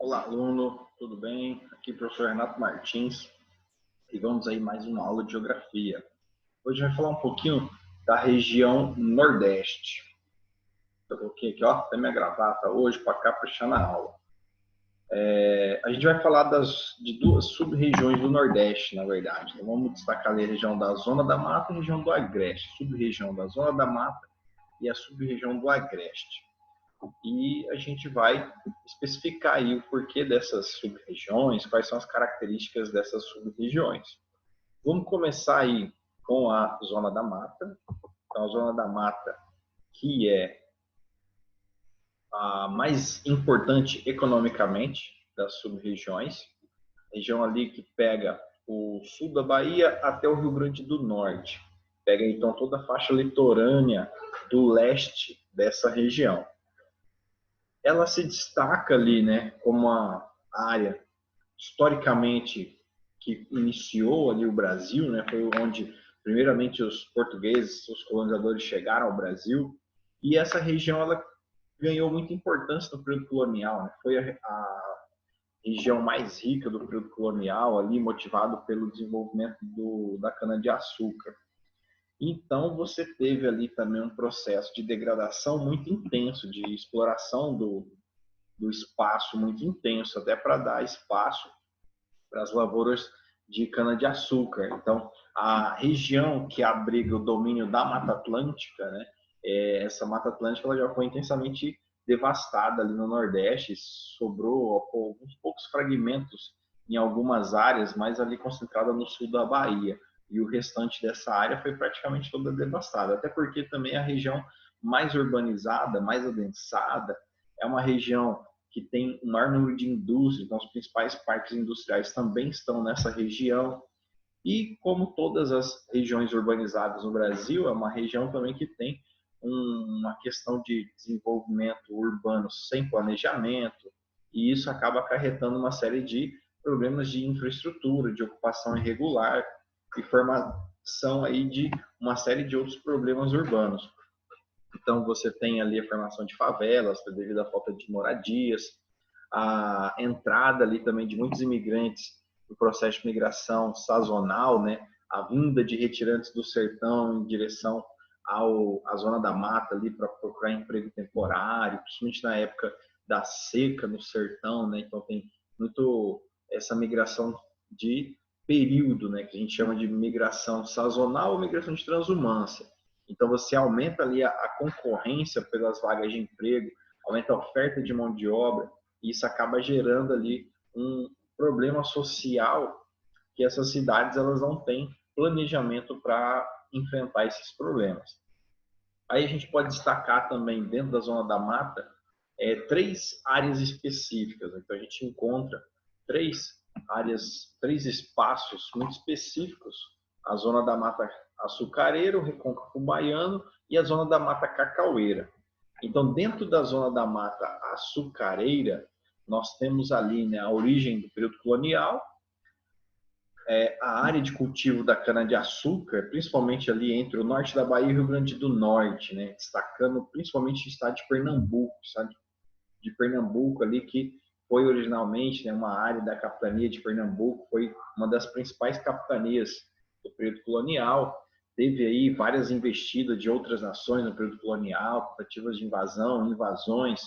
Olá, aluno, tudo bem? Aqui é o professor Renato Martins e vamos aí mais uma aula de geografia. Hoje vai falar um pouquinho da região Nordeste. Eu coloquei aqui, ó, até minha gravata hoje para caprichar na aula. A gente vai falar de duas sub-regiões do Nordeste, na verdade. Então vamos destacar ali a região da Zona da Mata e a região do Agreste. Sub-região da Zona da Mata e a sub-região do Agreste. E a gente vai especificar aí o porquê dessas sub-regiões, quais são as características dessas sub-regiões. Vamos começar aí com a Zona da Mata. Então, a Zona da Mata, que é a mais importante economicamente das sub-regiões, região ali que pega o sul da Bahia até o Rio Grande do Norte. Pega então toda a faixa litorânea do leste dessa região. Ela se destaca ali, né, como uma área historicamente que iniciou ali o Brasil, né, foi onde primeiramente os portugueses, os colonizadores chegaram ao Brasil, e essa região ela ganhou muita importância no período colonial, né? Foi a região mais rica do período colonial ali, motivado pelo desenvolvimento da cana-de-açúcar. Então, você teve ali também um processo de degradação muito intenso, de exploração do espaço muito intenso, até para dar espaço para as lavouras de cana-de-açúcar. Então, a região que abriga o domínio da Mata Atlântica, né, essa Mata Atlântica ela já foi intensamente devastada ali no Nordeste, sobrou alguns poucos fragmentos em algumas áreas, mas ali concentrada no sul da Bahia. E o restante dessa área foi praticamente toda devastada, até porque também é a região mais urbanizada, mais adensada, é uma região que tem o maior número de indústrias, então os principais parques industriais também estão nessa região. E como todas as regiões urbanizadas no Brasil, é uma região também que tem uma questão de desenvolvimento urbano sem planejamento, e isso acaba acarretando uma série de problemas de infraestrutura, de ocupação irregular e formação aí de uma série de outros problemas urbanos. Então, você tem ali a formação de favelas, devido à falta de moradias, a entrada ali também de muitos imigrantes no processo de migração sazonal, né? A vinda de retirantes do sertão em direção à Zona da Mata ali para procurar emprego temporário, principalmente na época da seca no sertão, né? Então, tem muito essa migração de período, né? Que a gente chama de migração sazonal ou migração de transumância. Então, você aumenta ali a concorrência pelas vagas de emprego, aumenta a oferta de mão de obra, e isso acaba gerando ali um problema social que essas cidades elas não têm planejamento para enfrentar esses problemas. Aí a gente pode destacar também, dentro da Zona da Mata, três áreas específicas. Então, a gente encontra três áreas, três espaços muito específicos: a Zona da Mata Açucareira, o Recôncavo Baiano e a Zona da Mata Cacaueira. Então, dentro da Zona da Mata Açucareira, nós temos ali, né, a origem do período colonial, a área de cultivo da cana-de-açúcar, principalmente ali entre o norte da Bahia e o Rio Grande do Norte, né, destacando principalmente o estado de Pernambuco, sabe? De Pernambuco ali, que foi originalmente, né, uma área da capitania de Pernambuco, foi uma das principais capitanias do período colonial. Teve aí várias investidas de outras nações no período colonial, tentativas de invasão, invasões.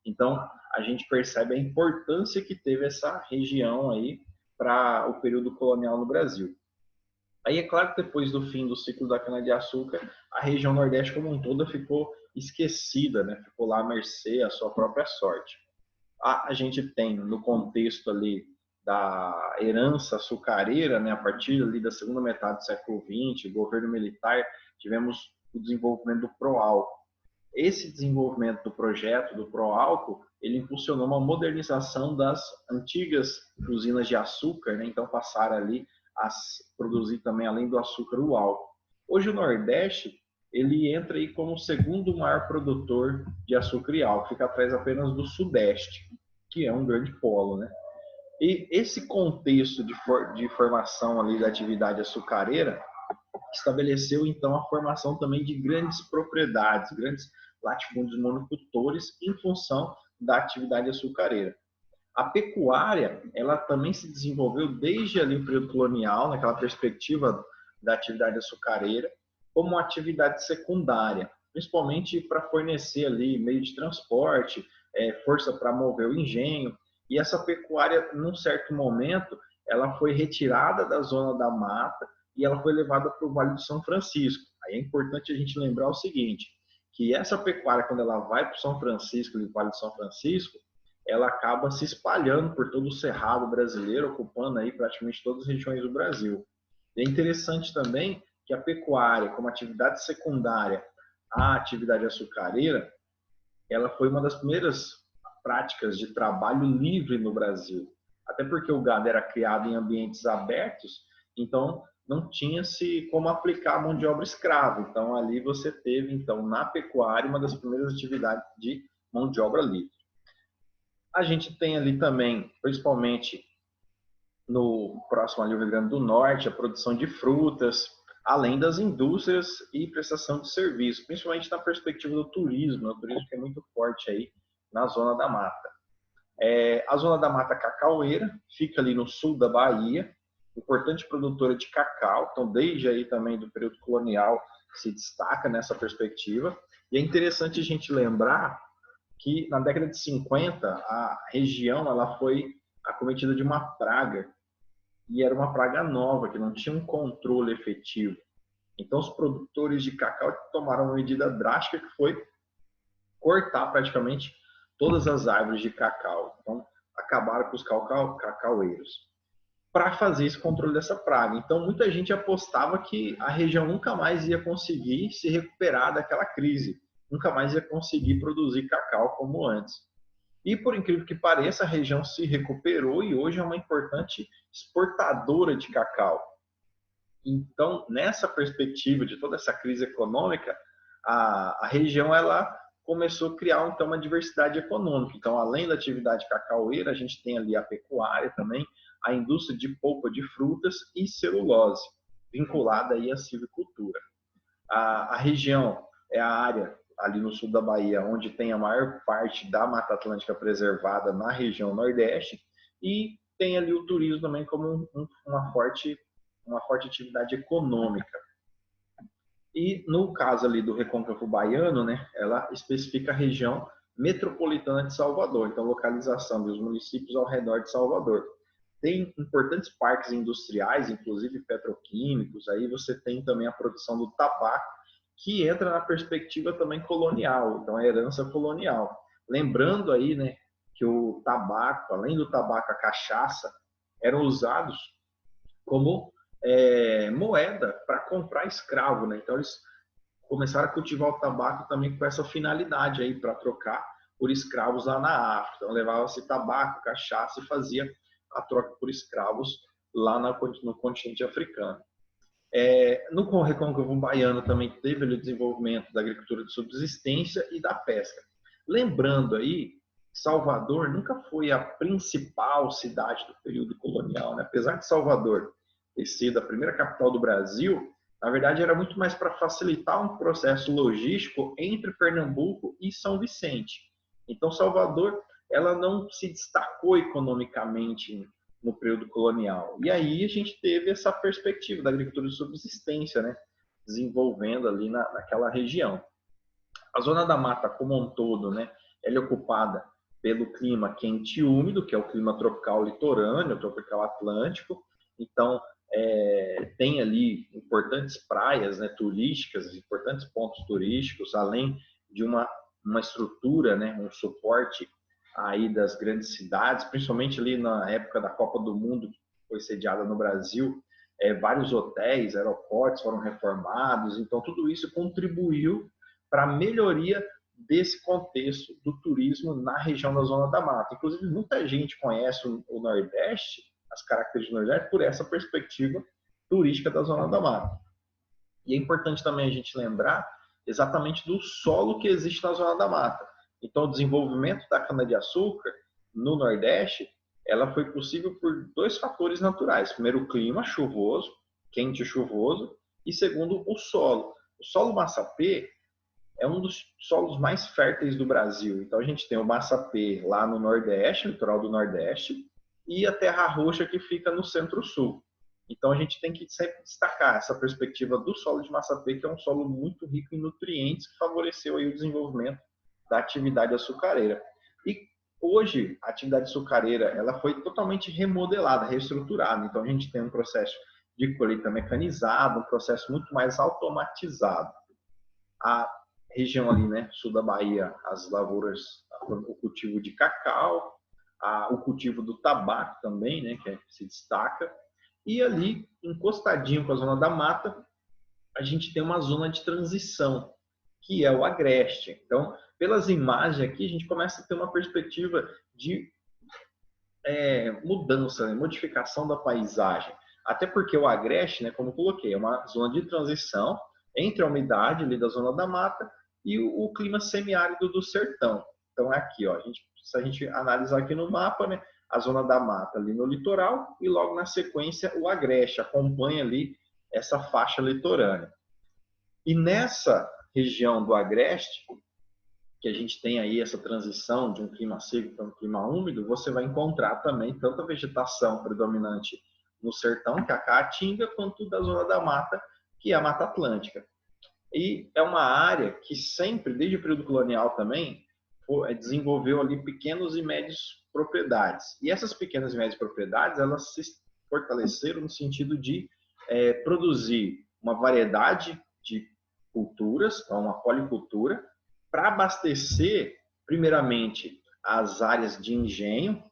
Então, a gente percebe a importância que teve essa região aí para o período colonial no Brasil. Aí é claro que depois do fim do ciclo da cana-de-açúcar, a região Nordeste como um todo ficou esquecida, né? Ficou lá à mercê, à sua própria sorte. A gente tem, no contexto ali da herança açucareira, né? A partir ali da segunda metade do século XX, governo militar, tivemos o desenvolvimento do Proálcool. Esse desenvolvimento do projeto do Proálcool, ele impulsionou uma modernização das antigas usinas de açúcar, né? Então passaram ali a produzir também, além do açúcar, o álcool. Hoje o Nordeste, ele entra aí como o segundo maior produtor de açúcar e álcool, fica atrás apenas do Sudeste, que é um grande polo, né? E esse contexto de formação ali da atividade açucareira estabeleceu então a formação também de grandes propriedades, grandes latifúndios monocultores em função da atividade açucareira. A pecuária, ela também se desenvolveu desde ali o período colonial, naquela perspectiva da atividade açucareira, como uma atividade secundária, principalmente para fornecer ali meio de transporte, força para mover o engenho. E essa pecuária, num certo momento, ela foi retirada da zona da mata e ela foi levada para o Vale do São Francisco. Aí é importante a gente lembrar o seguinte, que essa pecuária, quando ela vai para o São Francisco, no Vale do São Francisco, ela acaba se espalhando por todo o cerrado brasileiro, ocupando aí praticamente todas as regiões do Brasil. E é interessante também que a pecuária, como atividade secundária à atividade açucareira, ela foi uma das primeiras práticas de trabalho livre no Brasil. Até porque o gado era criado em ambientes abertos, então não tinha-se como aplicar a mão de obra escrava. Então ali você teve, então, na pecuária, uma das primeiras atividades de mão de obra livre. A gente tem ali também, principalmente no próximo ali, Rio Grande do Norte, a produção de frutas, além das indústrias e prestação de serviços, principalmente na perspectiva do turismo, o turismo que é muito forte aí na Zona da Mata. A Zona da Mata Cacaueira fica ali no sul da Bahia, importante produtora de cacau, então desde aí também do período colonial se destaca nessa perspectiva. E é interessante a gente lembrar que na década de 50 a região ela foi acometida de uma praga, e era uma praga nova, que não tinha um controle efetivo. Então os produtores de cacau tomaram uma medida drástica que foi cortar praticamente todas as árvores de cacau. Então acabaram com os cacaueiros para fazer esse controle dessa praga. Então muita gente apostava que a região nunca mais ia conseguir se recuperar daquela crise, nunca mais ia conseguir produzir cacau como antes. E, por incrível que pareça, a região se recuperou e hoje é uma importante exportadora de cacau. Então, nessa perspectiva de toda essa crise econômica, a região ela começou a criar então uma diversidade econômica. Então, além da atividade cacaueira, a gente tem ali a pecuária também, a indústria de polpa de frutas e celulose, vinculada aí à silvicultura. A região é a área ali no sul da Bahia, onde tem a maior parte da Mata Atlântica preservada na região Nordeste, e tem ali o turismo também como uma forte atividade econômica. E no caso ali do Recôncavo Baiano, né, ela especifica a região metropolitana de Salvador, então localização dos municípios ao redor de Salvador. Tem importantes parques industriais, inclusive petroquímicos, aí você tem também a produção do tabaco, que entra na perspectiva também colonial, então a herança colonial. Lembrando aí, né, que o tabaco, além do tabaco, a cachaça, eram usados como moeda para comprar escravo, né? Então eles começaram a cultivar o tabaco também com essa finalidade aí, para trocar por escravos lá na África. Então levava-se tabaco, cachaça e fazia a troca por escravos lá no continente africano. No Recôncavo Baiano também teve o desenvolvimento da agricultura de subsistência e da pesca. Lembrando aí, Salvador nunca foi a principal cidade do período colonial, né? Apesar de Salvador ter sido a primeira capital do Brasil, na verdade era muito mais para facilitar um processo logístico entre Pernambuco e São Vicente. Então Salvador ela não se destacou economicamente no período colonial. E aí a gente teve essa perspectiva da agricultura de subsistência, né, desenvolvendo ali naquela região. A zona da mata como um todo, né, ela é ocupada pelo clima quente e úmido, que é o clima tropical litorâneo, tropical atlântico. Então tem ali importantes praias, né, turísticas, importantes pontos turísticos, além de uma estrutura, né, um suporte aí das grandes cidades, principalmente ali na época da Copa do Mundo, que foi sediada no Brasil, vários hotéis, aeroportos foram reformados, então tudo isso contribuiu para a melhoria desse contexto do turismo na região da Zona da Mata. Inclusive, muita gente conhece o Nordeste, as características do Nordeste, por essa perspectiva turística da Zona da Mata. E é importante também a gente lembrar exatamente do solo que existe na Zona da Mata. Então, o desenvolvimento da cana-de-açúcar no Nordeste, ela foi possível por dois fatores naturais. Primeiro, o clima chuvoso, quente e chuvoso, e segundo, o solo. O solo massapê, é um dos solos mais férteis do Brasil. Então a gente tem o Massapê lá no Nordeste, litoral do Nordeste, e a Terra Roxa que fica no Centro-Sul. Então a gente tem que sempre destacar essa perspectiva do solo de Massapê, que é um solo muito rico em nutrientes, que favoreceu aí o desenvolvimento da atividade açucareira. E hoje a atividade açucareira ela foi totalmente remodelada, reestruturada. Então a gente tem um processo de colheita mecanizada, um processo muito mais automatizado. A região ali, né, sul da Bahia, as lavouras, o cultivo de cacau, o cultivo do tabaco também, né, que se destaca. E ali, encostadinho com a zona da mata, a gente tem uma zona de transição, que é o agreste. Então, pelas imagens aqui, a gente começa a ter uma perspectiva de mudança, né, modificação da paisagem. Até porque o agreste, né, como eu coloquei, é uma zona de transição entre a umidade ali da zona da mata e o clima semiárido do sertão. Então é aqui, ó, se a gente analisar aqui no mapa, né, a zona da mata ali no litoral e logo na sequência o agreste acompanha ali essa faixa litorânea. E nessa região do agreste, que a gente tem aí essa transição de um clima seco para um clima úmido, você vai encontrar também tanto a vegetação predominante no sertão, que é a caatinga, quanto da zona da mata, que é a Mata Atlântica. E é uma área que sempre, desde o período colonial também, desenvolveu ali pequenos e médios propriedades. E essas pequenas e médias propriedades, elas se fortaleceram no sentido de produzir uma variedade de culturas, então uma policultura, para abastecer, primeiramente, as áreas de engenho,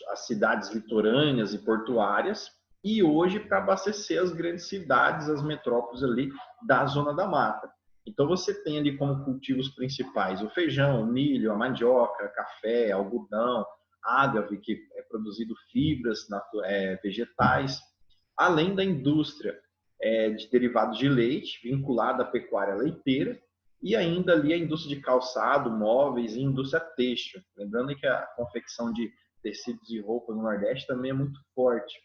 as cidades litorâneas e portuárias, e hoje para abastecer as grandes cidades, as metrópoles ali da zona da mata. Então você tem ali como cultivos principais o feijão, o milho, a mandioca, café, algodão, ágave, que é produzido fibras vegetais, além da indústria de derivados de leite, vinculada à pecuária leiteira, e ainda ali a indústria de calçado, móveis e indústria têxtil. Lembrando que a confecção de tecidos e roupas no Nordeste também é muito forte.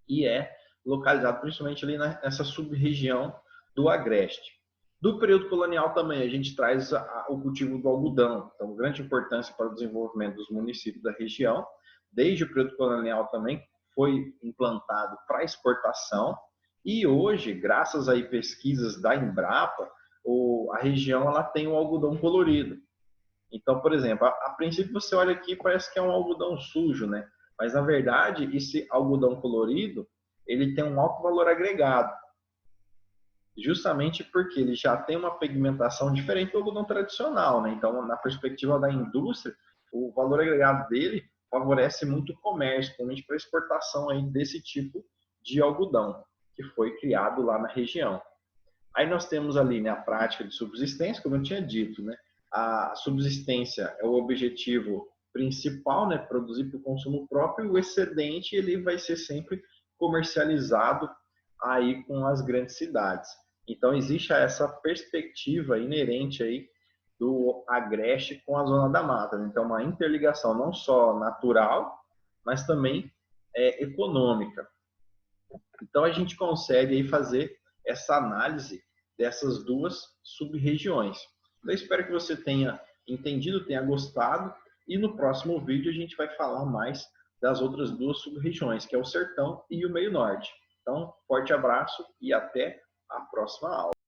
E é localizado principalmente ali nessa sub-região do Agreste. Do período colonial também a gente traz o cultivo do algodão, então grande importância para o desenvolvimento dos municípios da região. Desde o período colonial também foi implantado para exportação e hoje, graças a pesquisas da Embrapa, a região ela tem o algodão colorido. Então, por exemplo, a princípio você olha aqui parece que é um algodão sujo, né? Mas na verdade, esse algodão colorido, ele tem um alto valor agregado. Justamente porque ele já tem uma pigmentação diferente do algodão tradicional, né? Então, na perspectiva da indústria, o valor agregado dele favorece muito o comércio, principalmente para exportação aí desse tipo de algodão que foi criado lá na região. Aí nós temos ali, né, a prática de subsistência, como eu tinha dito, né? A subsistência é o objetivo principal, né, produzir para o consumo próprio, e o excedente ele vai ser sempre comercializado aí com as grandes cidades. Então existe essa perspectiva inerente aí do agreste com a zona da mata. Então uma interligação não só natural, mas também econômica. Então a gente consegue aí fazer essa análise dessas duas sub-regiões. Eu espero que você tenha entendido, tenha gostado, e no próximo vídeo a gente vai falar mais das outras duas sub-regiões, que é o Sertão e o Meio Norte. Então, forte abraço e até a próxima aula.